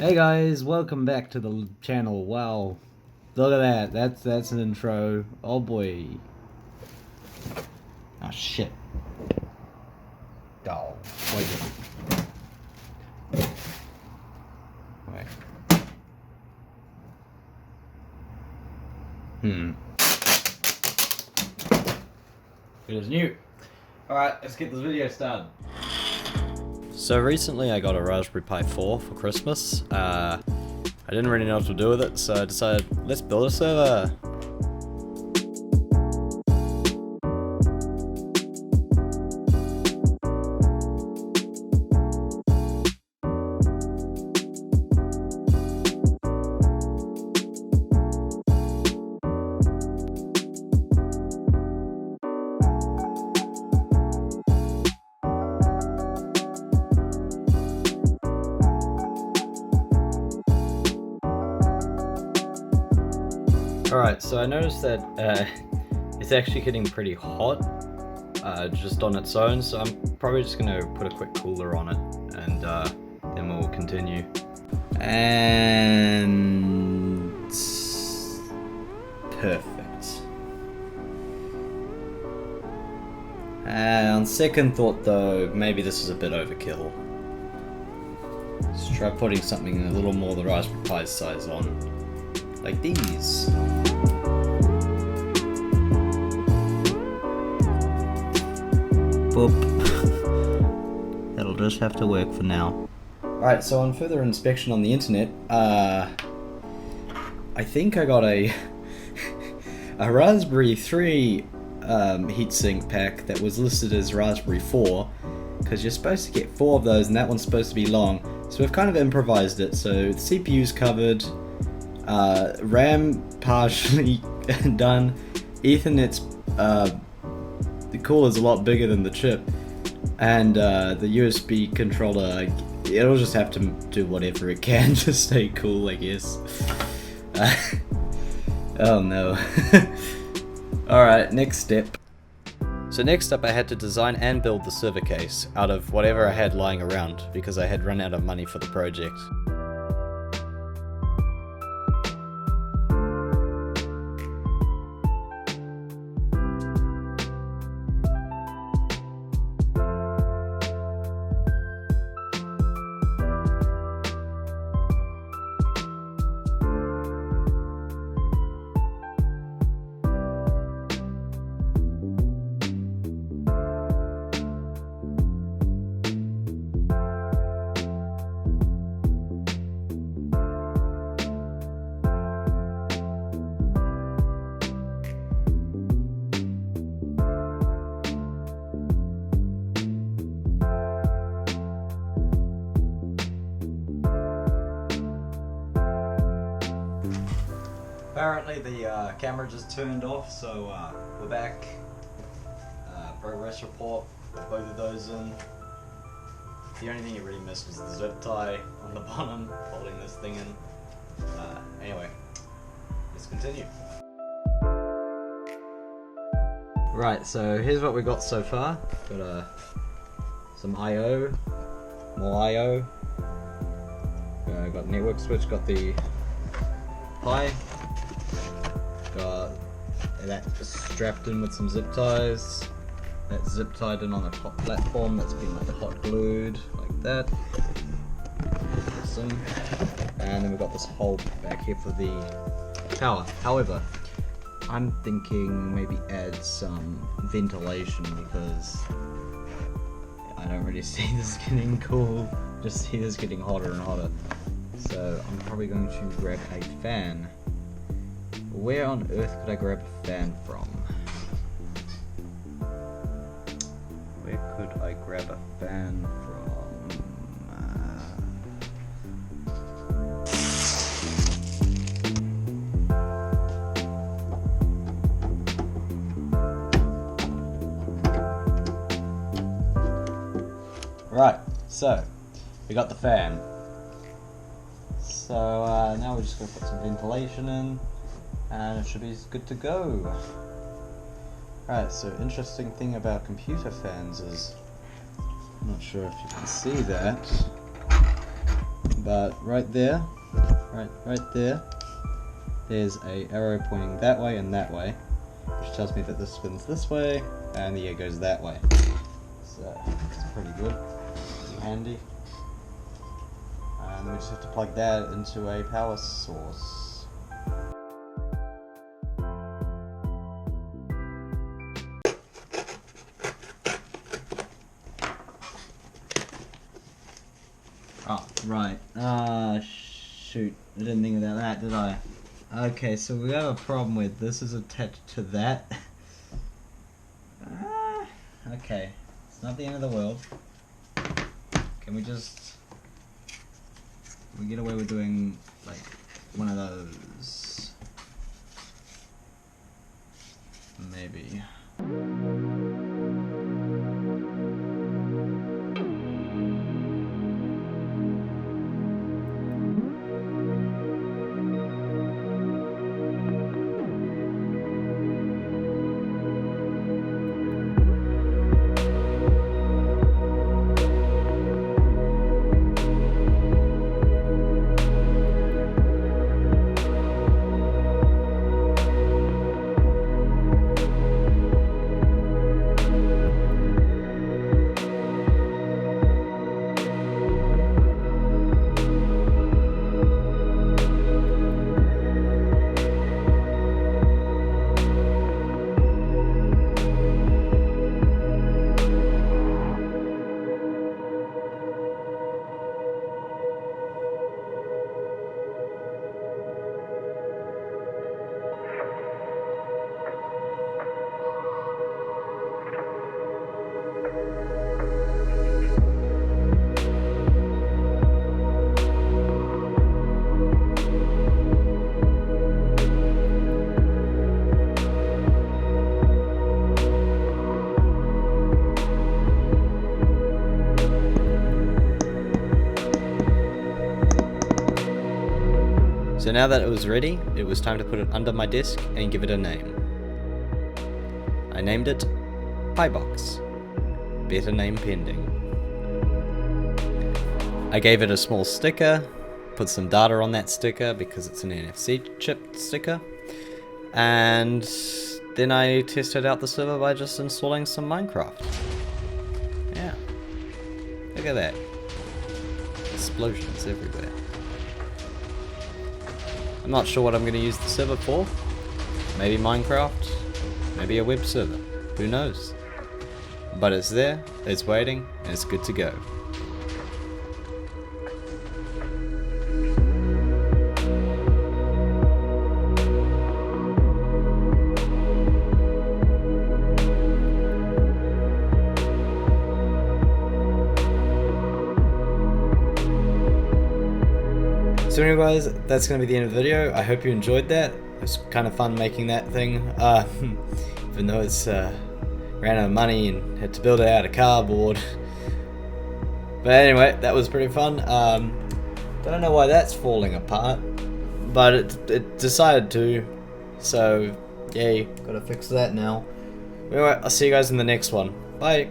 Hey guys, welcome back to the channel. Wow, look at that. That's an intro. Oh boy. Oh shit. Oh, wait. It is new. Alright, let's get this video started. So recently I got a Raspberry Pi 4 for Christmas. I didn't really know what to do with it, so I decided, let's build a server. Alright, so I noticed that it's actually getting pretty hot just on its own, so I'm probably just going to put a quick cooler on it and then we'll continue. And perfect. And on second thought though, maybe this is a bit overkill. Let's try putting something a little more the Raspberry Pi's size on. Like these. Boop. That'll just have to work for now. Alright, so on further inspection on the internet, I think I got a Raspberry 3 heatsink pack that was listed as Raspberry 4, because you're supposed to get 4 of those and that one's supposed to be long. So we've kind of improvised it, so the CPU's covered, RAM partially done, Ethernet's the cooler's a lot bigger than the chip, and the USB controller, it'll just have to do whatever it can to stay cool, I guess. Oh no. Alright, next step. So next up I had to design and build the server case out of whatever I had lying around, because I had run out of money for the project. Apparently the camera just turned off, so we're back. Progress report, put both of those in. The only thing you really missed was the zip tie on the bottom, holding this thing in. Anyway, let's continue. Right, so here's what we got so far. Got some I/O, more I/O. Got network switch, got the Pi. Got that strapped in with some zip ties. That's zip tied in on the top platform that's been like hot glued, like that. Awesome. And then we've got this hole back here for the power. However, I'm thinking maybe add some ventilation, because I don't really see this getting cool, just see this getting hotter and hotter. So I'm probably going to grab a fan. Where on earth could I grab a fan from? Where could I grab a fan from? Right, so we got the fan. So now we're just going to put some ventilation in, and it should be good to go. Alright, so interesting thing about computer fans is, I'm not sure if you can see that, but right there, right there, there's a arrow pointing that way and that way, which tells me that this spins this way and the air goes that way. So it's pretty good, pretty handy. And then we just have to plug that into a power source. Oh, right. Shoot. I didn't think about that, did I? Okay, so we have a problem with this is attached to that. Okay. It's not the end of the world. Can we get away with doing, like, one of those? Maybe. So now that it was ready, it was time to put it under my desk and give it a name. I named it PiBox. Better name pending. I gave it a small sticker, put some data on that sticker because it's an NFC chip sticker, and then I tested out the server by just installing some Minecraft. Yeah. Look at that. Explosions everywhere. I'm not sure what I'm going to use the server for. Maybe Minecraft, maybe a web server, who knows. But it's there, it's waiting, and it's good to go. So anyways, that's going to be the end of the video. I hope you enjoyed that. It was kind of fun making that thing, even though it's ran out of money and had to build it out of cardboard. But anyway, that was pretty fun. Don't know why that's falling apart, but it decided to. So yay, gotta fix that now. Anyway, I'll see you guys in the next one. Bye.